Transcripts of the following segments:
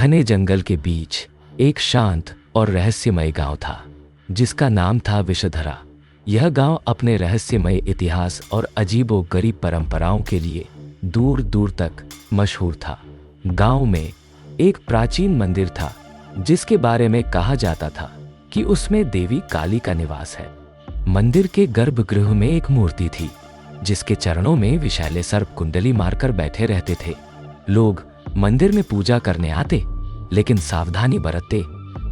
घने जंगल के बीच एक शांत और रहस्यमय गांव था जिसका नाम था विषधरा। यह गांव अपने रहस्यमय इतिहास और अजीबोगरीब परंपराओं के लिए दूर दूर तक मशहूर था। गांव में एक प्राचीन मंदिर था जिसके बारे में कहा जाता था कि उसमें देवी काली का निवास है। मंदिर के गर्भगृह में एक मूर्ति थी जिसके चरणों में विषैले सर्प कुंडली मारकर बैठे रहते थे। लोग मंदिर में पूजा करने आते लेकिन सावधानी बरतते,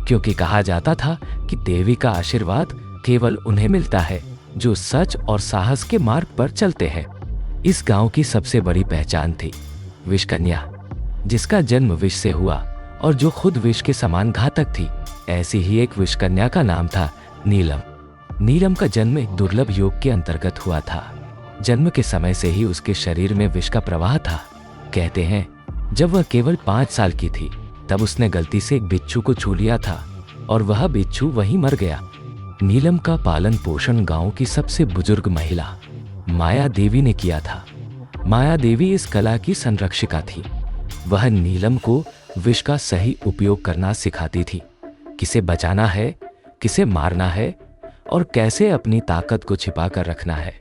क्योंकि कहा जाता था कि देवी का आशीर्वाद केवल उन्हें मिलता है जो सच और साहस के मार्ग पर चलते हैं। इस गांव की सबसे बड़ी पहचान थी विषकन्या, जिसका जन्म विष से हुआ और जो खुद विष के समान घातक थी। ऐसी ही एक विषकन्या का नाम था नीलम। नीलम का जन्म एक दुर्लभ योग के अंतर्गत हुआ था। जन्म के समय से ही उसके शरीर में विष का प्रवाह था। कहते हैं जब वह केवल 5 साल की थी तब उसने गलती से एक बिच्छू को छू लिया था और वह बिच्छू वहीं मर गया। नीलम का पालन पोषण गांव की सबसे बुजुर्ग महिला माया देवी ने किया था। माया देवी इस कला की संरक्षिका थी। वह नीलम को विष का सही उपयोग करना सिखाती थी, किसे बचाना है, किसे मारना है और कैसे अपनी ताकत को छिपा कर रखना है।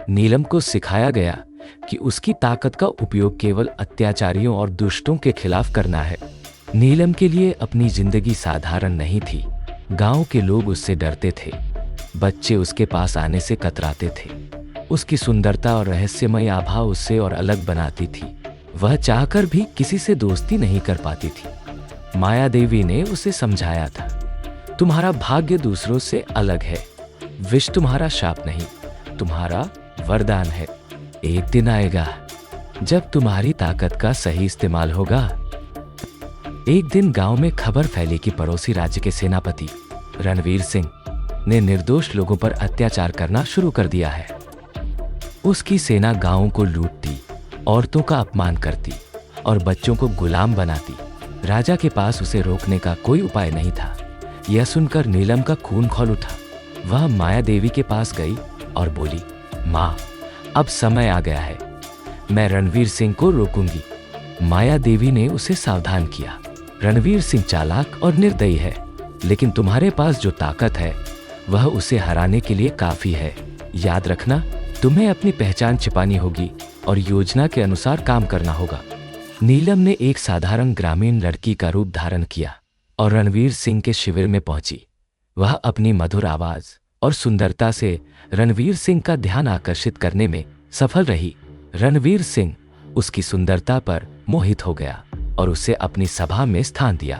नीलम को सिखाया गया कि उसकी ताकत का उपयोग केवल अत्याचारियों और दुष्टों के खिलाफ करना है। नीलम के लिए अपनी जिंदगी साधारण नहीं थी। गांव के लोग उससे डरते थे। बच्चे उसके पास आने से कतराते थे। उसकी सुंदरता और रहस्यमय आभा उससे और अलग बनाती थी। वह चाहकर भी किसी से दोस्ती नहीं कर पाती थी। माया देवी ने उसे समझाया था, तुम्हारा भाग्य दूसरों से अलग है। विष तुम्हारा शाप नहीं, तुम्हारा वरदान है। एक दिन आएगा जब तुम्हारी ताकत का सही इस्तेमाल होगा। एक दिन गांव में खबर फैली कि पड़ोसी राज्य के सेनापति रणवीर सिंह ने निर्दोष लोगों पर अत्याचार करना शुरू कर दिया है। उसकी सेना गांवों को लूटती, औरतों का अपमान करती और बच्चों को गुलाम बनाती। राजा के पास उसे रोकने का कोई उपाय नहीं था। यह सुनकर नीलम का खून खौल उठा। वह माया देवी के पास गई और बोली, माँ, अब समय आ गया है, मैं रणवीर सिंह को रोकूंगी। माया देवी ने उसे सावधान किया, रणवीर सिंह चालाक और निर्दयी है, लेकिन तुम्हारे पास जो ताकत है वह उसे हराने के लिए काफी है। याद रखना, तुम्हें अपनी पहचान छिपानी होगी और योजना के अनुसार काम करना होगा। नीलम ने एक साधारण ग्रामीण लड़की का रूप धारण किया और रणवीर सिंह के शिविर में पहुंची। वह अपनी मधुर आवाज और सुंदरता से रणवीर सिंह का ध्यान आकर्षित करने में सफल रही। रणवीर सिंह उसकी सुंदरता पर मोहित हो गया और उसे अपनी सभा में स्थान दिया।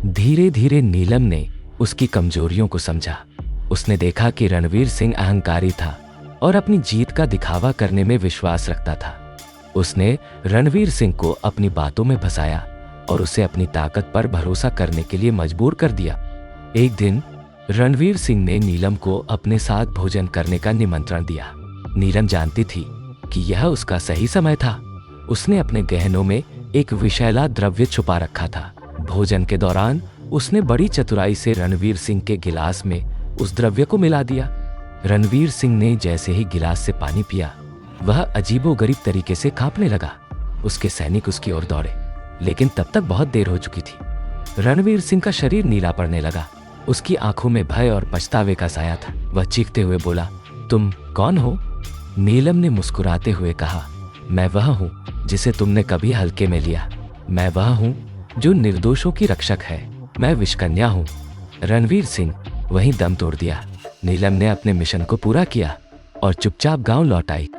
धीरे धीरे नीलम ने उसकी कमजोरियों को समझा। उसने देखा कि रणवीर सिंह अहंकारी था और अपनी जीत का दिखावा करने में विश्वास रखता था। उसने रणवीर सिंह को अपनी बातों में फंसाया और उसे अपनी ताकत पर भरोसा करने के लिए मजबूर कर दिया। एक दिन रणवीर सिंह ने नीलम को अपने साथ भोजन करने का निमंत्रण दिया। नीलम जानती थी कि यह उसका सही समय था। उसने अपने गहनों में एक विषैला द्रव्य छुपा रखा था। भोजन के दौरान उसने बड़ी चतुराई से रणवीर सिंह के गिलास में उस द्रव्य को मिला दिया। रणवीर सिंह ने जैसे ही गिलास से पानी पिया, वह अजीबोगरीब तरीके से कांपने लगा। उसके सैनिक उसकी ओर दौड़े, लेकिन तब तक बहुत देर हो चुकी थी। रणवीर सिंह का शरीर नीला पड़ने लगा। उसकी आंखों में भय और पछतावे का साया था। वह चीखते हुए बोला, तुम कौन हो? नीलम ने मुस्कुराते हुए कहा, मैं वह हूँ जिसे तुमने कभी हल्के में लिया। मैं वह हूँ जो निर्दोषों की रक्षक है। मैं विषकन्या हूँ। रणवीर सिंह वहीं दम तोड़ दिया। नीलम ने अपने मिशन को पूरा किया और चुपचाप गांव लौट आई।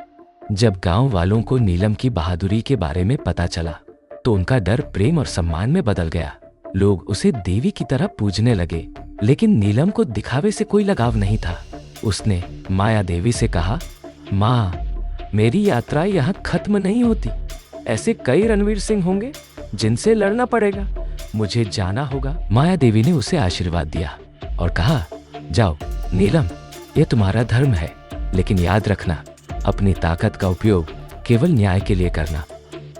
जब गांव वालों को नीलम की बहादुरी के बारे में पता चला तो उनका डर प्रेम और सम्मान में बदल गया। लोग उसे देवी की तरह पूजने लगे, लेकिन नीलम को दिखावे से कोई लगाव नहीं था। उसने माया देवी से कहा, माँ, मेरी यात्रा यहाँ खत्म नहीं होती। ऐसे कई रणवीर सिंह होंगे जिनसे लड़ना पड़ेगा। मुझे जाना होगा। माया देवी ने उसे आशीर्वाद दिया और कहा, जाओ नीलम, ये तुम्हारा धर्म है, लेकिन याद रखना, अपनी ताकत का उपयोग केवल न्याय के लिए करना।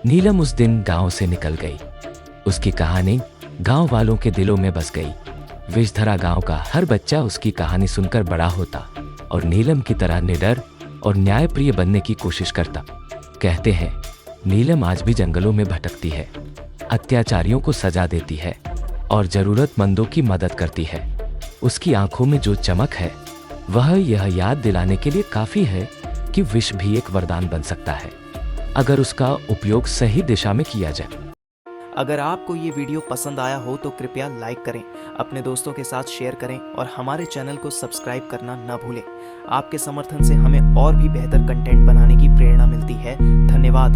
नीलम उस दिन गांव से निकल गई। उसकी कहानी गांव वालों के दिलों में बस गई। विषधरा गांव का हर बच्चा उसकी कहानी सुनकर बड़ा होता और नीलम की तरह निडर और न्यायप्रिय बनने की कोशिश करता। कहते हैं नीलम आज भी जंगलों में भटकती है, अत्याचारियों को सजा देती है और जरूरतमंदों की मदद करती है। उसकी आंखों में जो चमक है वह यह याद दिलाने के लिए काफी है कि विष भी एक वरदान बन सकता है अगर उसका उपयोग सही दिशा में किया जाए। अगर आपको ये वीडियो पसंद आया हो तो कृपया लाइक करें, अपने दोस्तों के साथ शेयर करें और हमारे चैनल को सब्सक्राइब करना न भूलें। आपके समर्थन से हमें और भी बेहतर कंटेंट बनाने की प्रेरणा मिलती है। धन्यवाद।